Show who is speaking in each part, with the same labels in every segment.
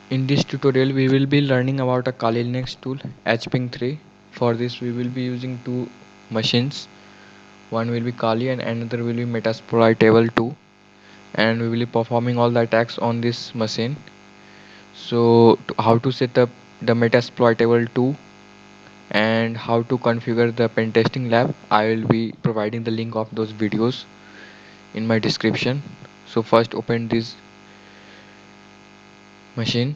Speaker 1: In this tutorial we will be learning about a Kali Linux tool HPing 3. For this we will be using two machines. One will be Kali and another will be Metasploit Table 2, and we will be performing all the attacks on this machine. So how to set up the Metasploit Table 2 and how to configure the pen testing lab, I will be providing the link of those videos in my description. So first open this machine.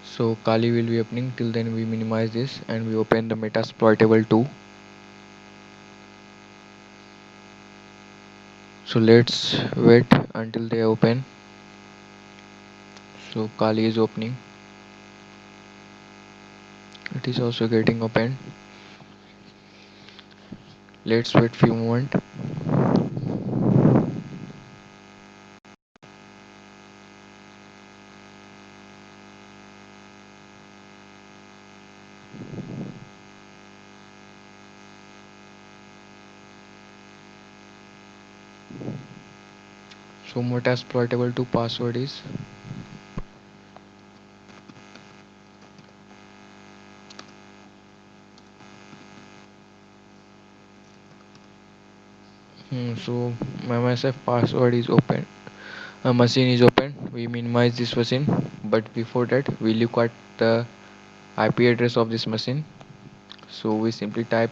Speaker 1: So Kali will be opening. Till then we minimize this and we open the Metasploitable 2. So let's wait until they open. So Kali is opening. It is also getting open. Let's wait few moments. So Metasploitable 2 password is so my MSF password is open. A machine is open. We minimize this machine, but before that we look at the IP address of this machine. So we simply type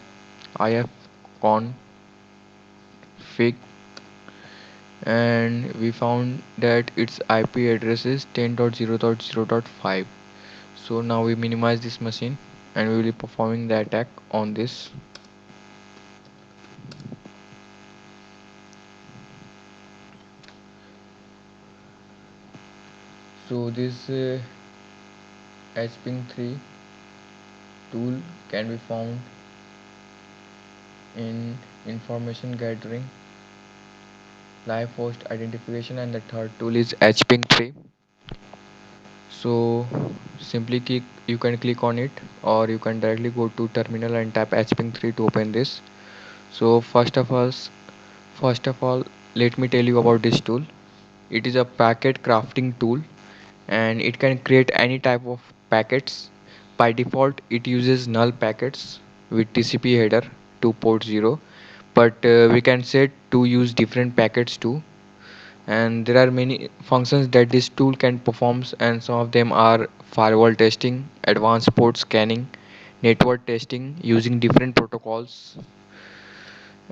Speaker 1: ifconfig and we found that its IP address is 10.0.0.5. So now we minimize this machine and we will be performing the attack on this. So this HPing 3 tool can be found in information gathering, live host identification, and the third tool is HPing 3. So simply you can click on it or you can directly go to terminal and tap HPing 3 to open this. So first of all let me tell you about this tool. It is a packet crafting tool and it can create any type of packets. By default it uses null packets with TCP header to port 0, but we can set to use different packets too, and there are many functions that this tool can perform, and some of them are firewall testing, advanced port scanning, network testing using different protocols,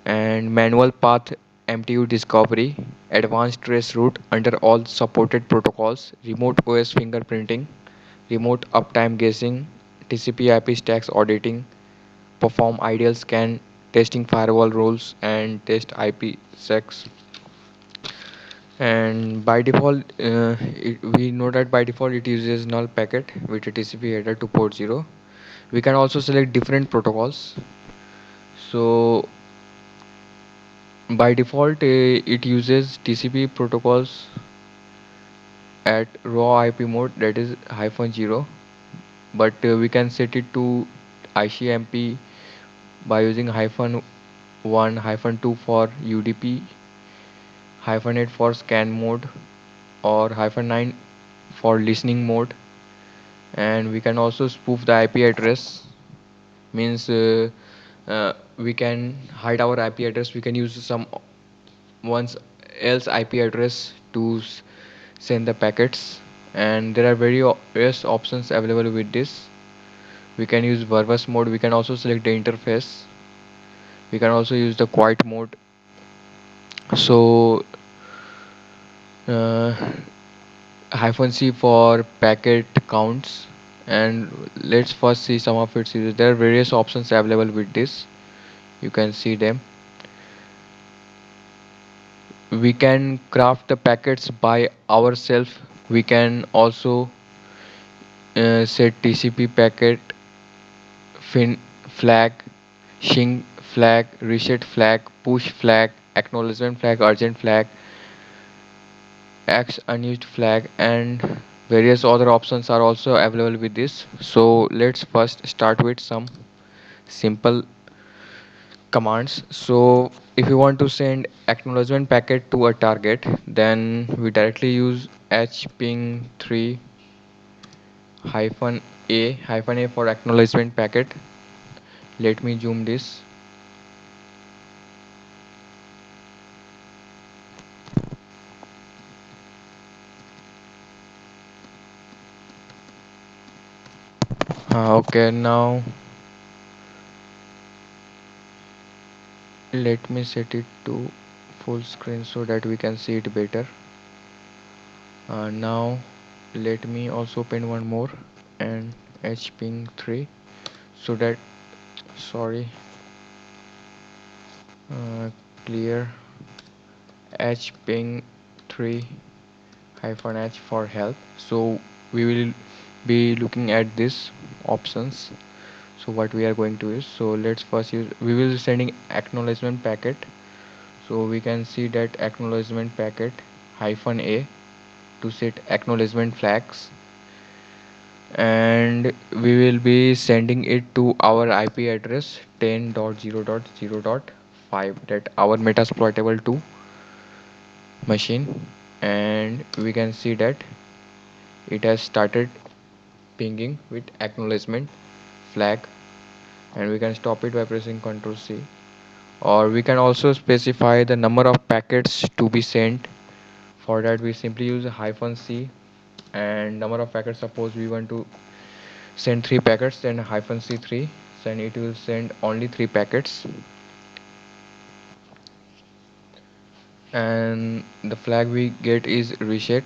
Speaker 1: and manual path MTU discovery, advanced trace route under all supported protocols, remote OS fingerprinting, remote uptime guessing, TCP IP stacks auditing, perform ideal scan, testing firewall rules, and test IPsec. And by default, we know that by default it uses null packet with a TCP header to port 0. We can also select different protocols. So by default it uses TCP protocols at raw IP mode, that is -0, but we can set it to ICMP by using -1, -2 for UDP, -8 for scan mode, or -9 for listening mode. And we can also spoof the IP address, means we can hide our IP address. We can use some one's else IP address to send the packets, and there are various options available with this. We can use verbose mode. We can also select the interface. We can also use the quiet mode. So uh, -C for packet counts, and let's first see some of its uses. There are various options available with this. You can see them. We can craft the packets by ourselves. We can also set TCP packet, fin flag, shing flag, reset flag, push flag, acknowledgement flag, urgent flag, X unused flag, and various other options are also available with this. So let's first start with some simple commands. So if you want to send acknowledgement packet to a target, then we directly use hping 3 hyphen a for acknowledgement packet. Let me zoom this. Okay, now let me set it to full screen so that we can see it better. Now let me also open one more and hping 3 so that, sorry, clear hping 3 hyphen h for help. So we will be looking at this options. So what we are going to use, so let's first use, we will be sending acknowledgement packet. So we can see that acknowledgement packet hyphen a to set acknowledgement flags, and we will be sending it to our IP address 10.0.0.5, that our metasploitable 2 machine, and we can see that it has started pinging with acknowledgement flag, and we can stop it by pressing Ctrl C. Or we can also specify the number of packets to be sent. For that we simply use hyphen C and number of packets. Suppose we want to send 3 packets, then hyphen C3, then it will send only 3 packets, and the flag we get is reset.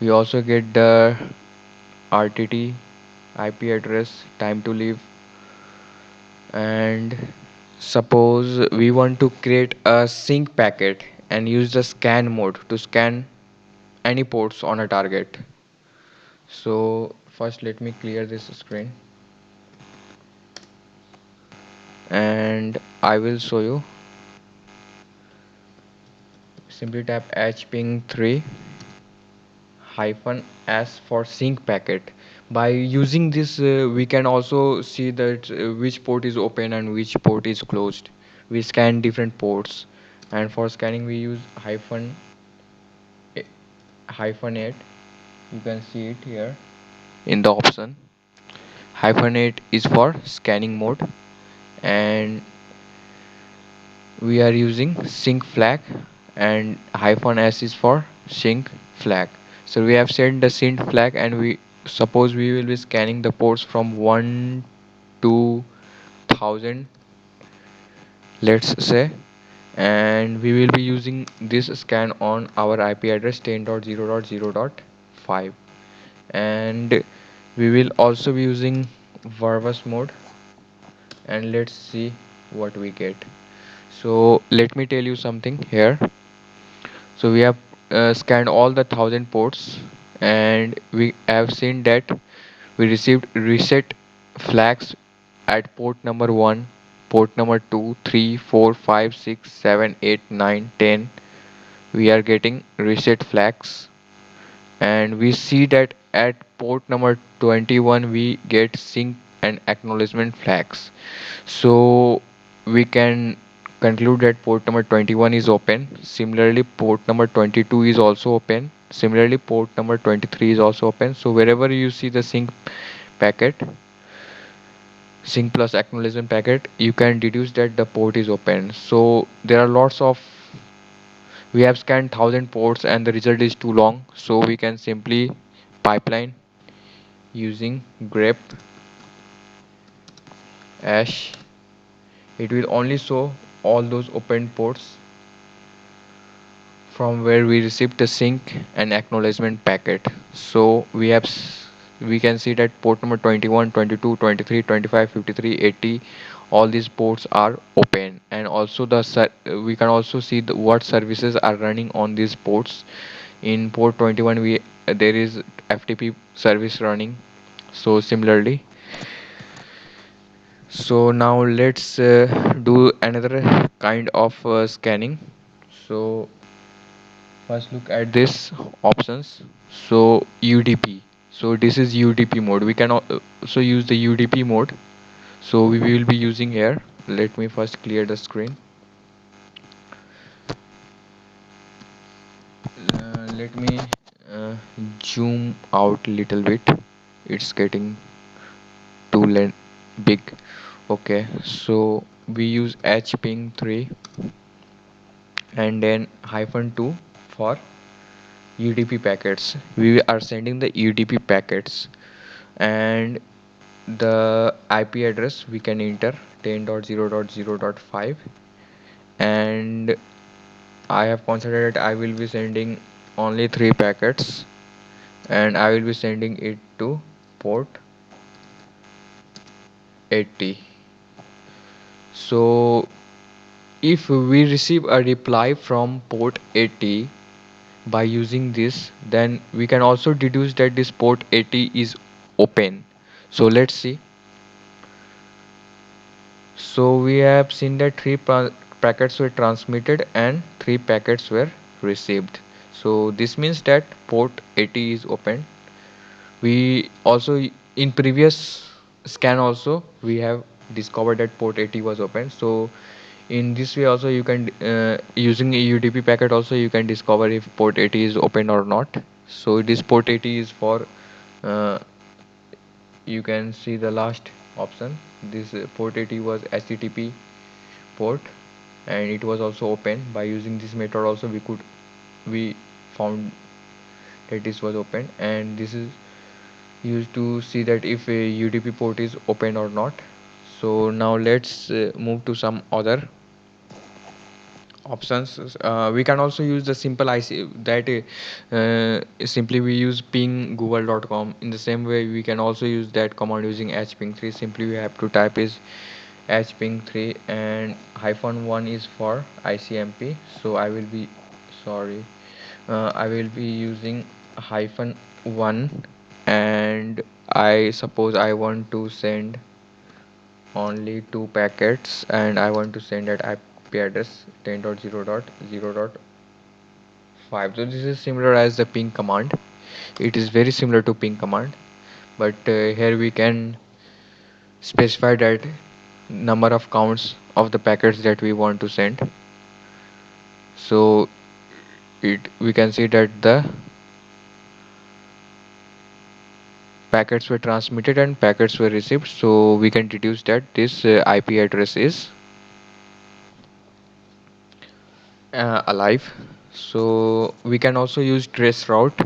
Speaker 1: We also get the RTT, IP address, time to live, and suppose we want to create a sync packet and use the scan mode to scan any ports on a target. So first let me clear this screen and I will show you. Simply tap hping 3 hyphen s for sync packet. By using this we can also see that which port is open and which port is closed. We scan different ports, and for scanning we use hyphen 8. You can see it here in the option. Hyphen 8 is for scanning mode, and we are using sync flag, and hyphen s is for sync flag. So we have set the sync flag, and we suppose we will be scanning the ports from 1 to 1000, let's say, and we will be using this scan on our IP address 10.0.0.5, and we will also be using verbose mode, and let's see what we get. So let me tell you something here. So we have scanned all the 1000 ports, and we have seen that we received reset flags at port number 1, port number 2, 3, 4, 5, 6, 7, 8, 9, 10. We are getting reset flags, and we see that at port number 21 we get sync and acknowledgement flags. So we can conclude that port number 21 is open. Similarly, port number 22 is also open. Similarly, port number 23 is also open. So wherever you see the packet sync plus acknowledgement packet, you can deduce that the port is open. So there are lots of, we have scanned 1000 ports and the result is too long, so we can simply pipeline using grep ash. It will only show all those open ports from where we received the sync and acknowledgement packet. So we can see that port number 21, 22, 23, 25, 53, 80, all these ports are open, and also we can also see what services are running on these ports. In port 21 we there is FTP service running. So similarly, so now let's do another kind of scanning. So first look at this options. So UDP, so this is UDP mode. We can also use the UDP mode. So we will be using here. Let me first clear the screen. Let me uh, zoom out little bit. It's getting big. Okay, so we use hping 3 and then -2 for UDP packets. We are sending the UDP packets, and the IP address we can enter 10.0.0.5, and I have considered I will be sending only 3 packets, and I will be sending it to port 80. So if we receive a reply from port 80 by using this, then we can also deduce that this port 80 is open. So let's see. So we have seen that packets were transmitted and 3 packets were received. So this means that port 80 is open. We also, in previous scan also, we have discovered that port 80 was open. So in this way also you can using a UDP packet also you can discover if port 80 is open or not. So this port 80 is for uh, you can see the last option. This port 80 was HTTP port, and it was also open. By using this method also we found that this was open, and this is used to see that if a UDP port is open or not. So now let's move to some other options. We can also use the simple IC that simply we use ping google.com. In the same way we can also use that command using hping 3. Simply we have to type is hping 3 and -1 is for ICMP. So I will be sorry, I will be using -1, and I suppose I want to send only 2 packets, and I want to send at IP address 10.0.0.5. So this is similar as the ping command. It is very similar to ping command, but here we can specify that number of counts of the packets that we want to send. So it we can see that the packets were transmitted and packets were received. So we can deduce that this IP address is alive. So we can also use trace route,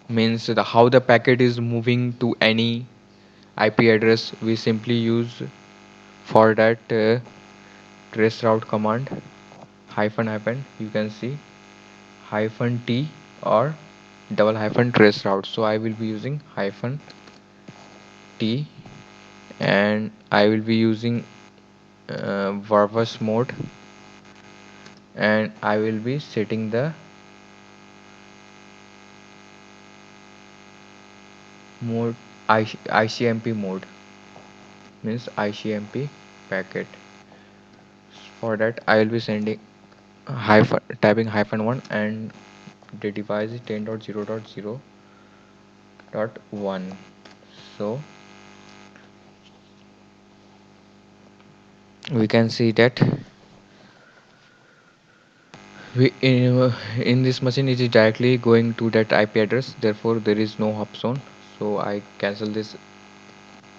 Speaker 1: means how the packet is moving to any IP address. We simply use for that trace route command hyphen hyphen, you can see hyphen t or double hyphen trace route. So I will be using hyphen t, and I will be using verbose mode, and I will be setting the mode ICMP mode, means ICMP packet. For that I will be sending hyphen typing -1, and the device is 10.0.0.1. So we can see that we in this machine it is directly going to that IP address, therefore there is no hop zone. So I cancel this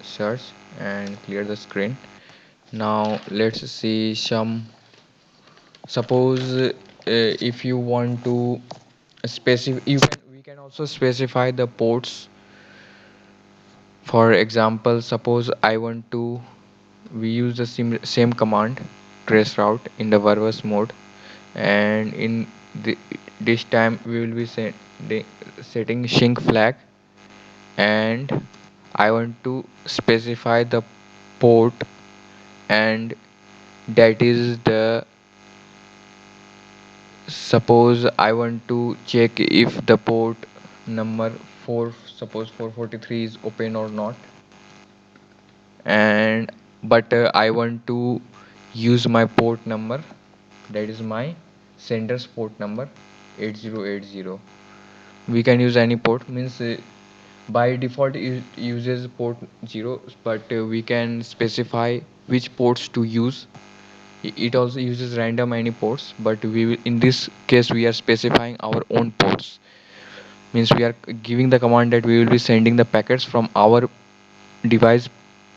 Speaker 1: search and clear the screen. Now let's see some. Suppose if you want to specify, we can also specify the ports. For example, suppose I want to, we use the same command trace route in the verbose mode, and in this time we will be setting sync flag, and I want to specify the port, and that is the, suppose I want to check if the port number 4, suppose 443 is open or not, and but I want to use my port number, that is my sender's port number 8080. We can use any port, means By default it uses port 0, but we can specify which ports to use. It also uses random any ports, but we will, in this case we are specifying our own ports. Means we are giving the command that we will be sending the packets from our device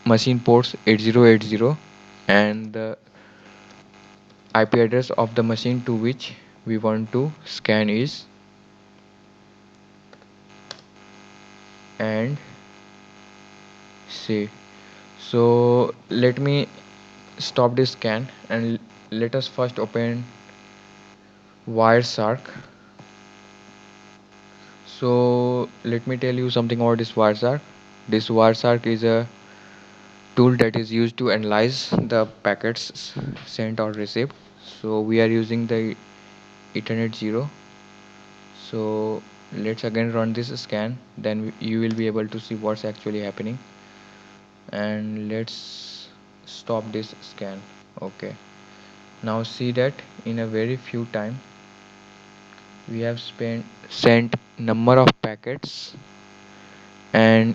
Speaker 1: machine ports 8080, and the IP address of the machine to which we want to scan is, and see. So let me stop this scan and let us first open Wireshark. So let me tell you something about this Wireshark. This Wireshark is a tool that is used to analyze the packets sent or received. So we are using the Ethernet 0. So let's again run this scan, then you will be able to see what's actually happening. And let's stop this scan. Okay, now see that in a very few time we have sent number of packets, and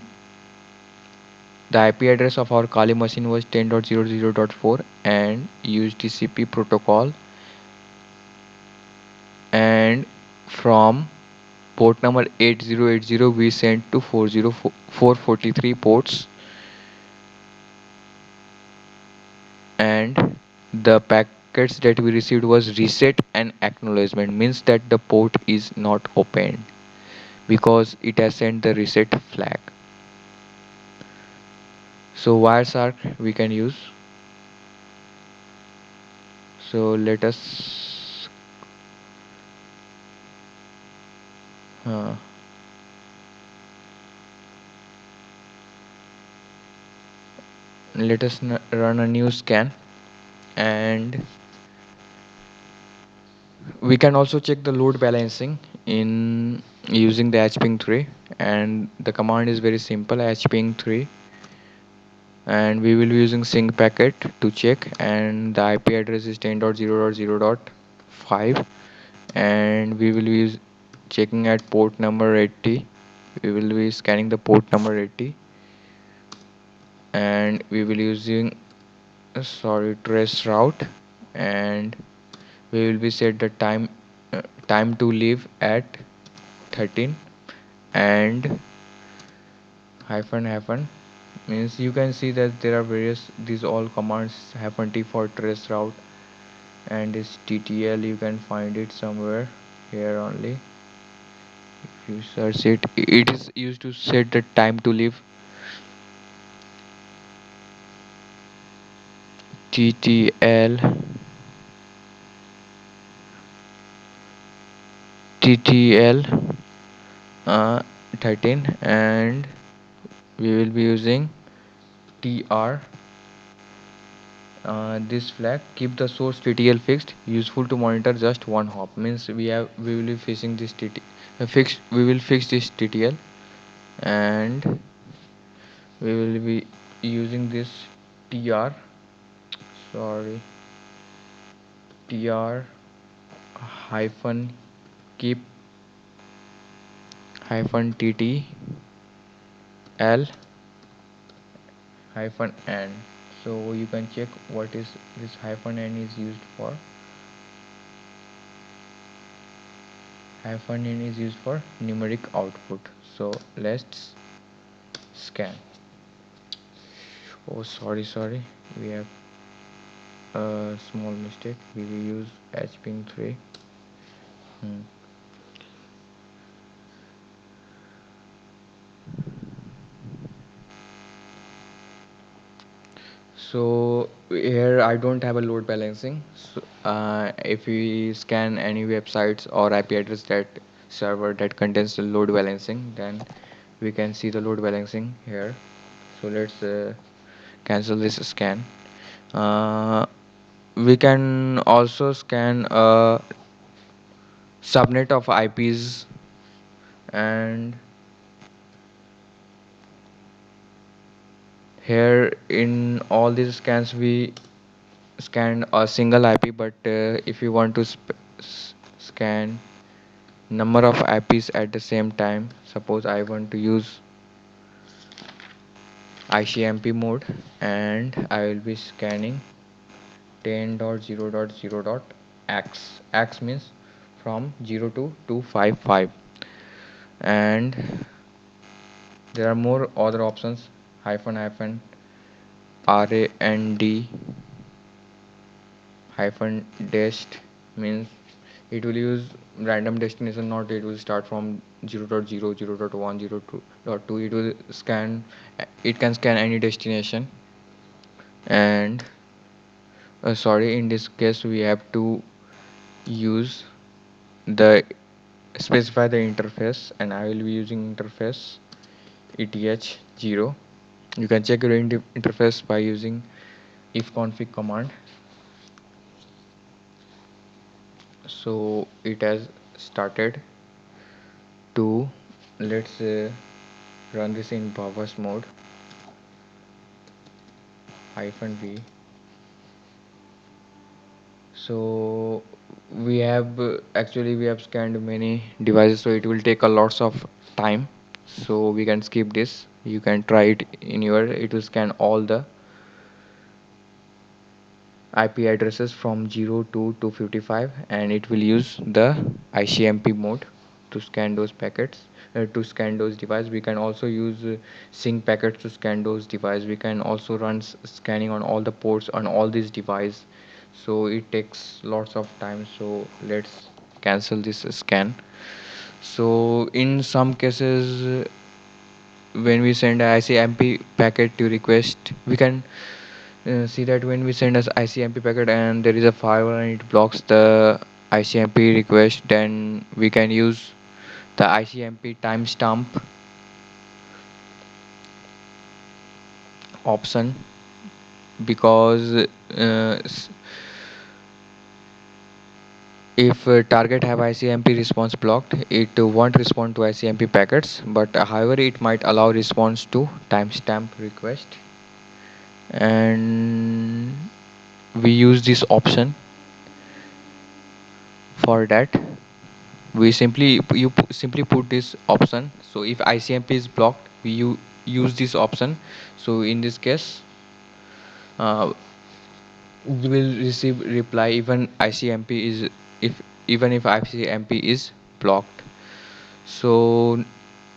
Speaker 1: the IP address of our Kali machine was 10.00.4 and used TCP protocol, and from port number 8080 we sent to 443 ports, and the packets that we received was reset and acknowledgement, means that the port is not opened because it has sent the reset flag. So Wireshark we can use. So uh, let us run a new scan, and we can also check the load balancing in using the hping 3, and the command is very simple, hping 3, and we will be using sync packet to check, and the IP address is 10.0.0.5, and we will be checking at port number 80. We will be scanning the port number 80, and we will using trace route, and we will be set the time to leave at 13, and hyphen hyphen means you can see that there are various, these all commands, hyphen t for trace route, and this ttl you can find it somewhere here only. If you search it, it is used to set the time to leave. ttl ttl 13, and we will be using tr, this flag keep the source ttl fixed, useful to monitor just one hop, means we will be fixing this fixed, we will fix this ttl, and we will be using this tr, sorry tr hyphen keep hyphen ttl hyphen n. So you can check what is this hyphen n is used for. Hyphen n is used for numeric output. So let's scan. Oh, sorry, we have a small mistake. We will use hping 3. So here I don't have a load balancing. So, if we scan any websites or IP address that server that contains the load balancing, then we can see the load balancing here. So let's cancel this scan. Uh, we can also scan a subnet of IPs, and here in all these scans we scan a single IP, but if you want to scan number of IPs at the same time, suppose I want to use ICMP mode, and I will be scanning 10.0.0.x. X means from 0 to 255, and there are more other options, hyphen hyphen RAND hyphen dest means it will use random destination, not it will start from 0.0, 0.1, 0.2. It will scan, it can scan any destination. And sorry, in this case we have to use the specify the interface, and I will be using interface eth0. You can check your interface by using if config command. So it has started to, let's run this in BAWAS mode, hyphen v. So we have actually we have scanned many devices, so it will take a lots of time, so we can skip this. You can try it in your, it will scan all the IP addresses from 0 to 255, and it will use the ICMP mode to scan those packets, to scan those devices. We can also use sync packets to scan those devices. We can also run scanning on all the ports on all these devices. So it takes lots of time. So let's cancel this scan. So in some cases, when we send a ICMP packet to request, we can see that when we send us ICMP packet and there is a firewall and it blocks the ICMP request, then we can use the ICMP timestamp option, because if target have ICMP response blocked, it won't respond to ICMP packets, but however it might allow response to timestamp request, and we use this option. For that, we simply put this option. So if ICMP is blocked, use this option. So in this case, you will receive reply even ICMP is, if even if ICMP is blocked. So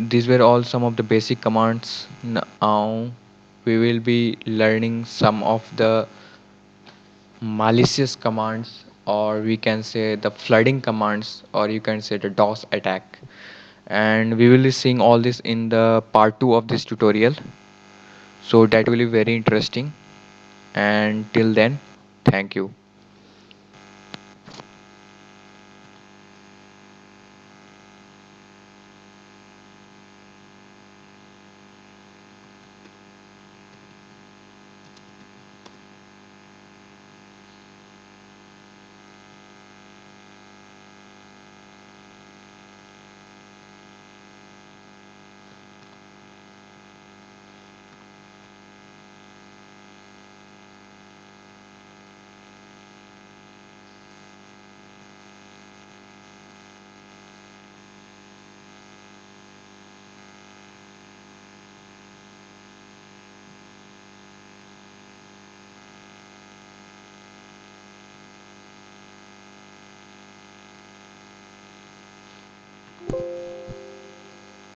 Speaker 1: these were all some of the basic commands. Now we will be learning some of the malicious commands, or we can say the flooding commands, or you can say the DOS attack. And we will be seeing all this in the part 2 of this tutorial. So that will be very interesting. And till then, thank you.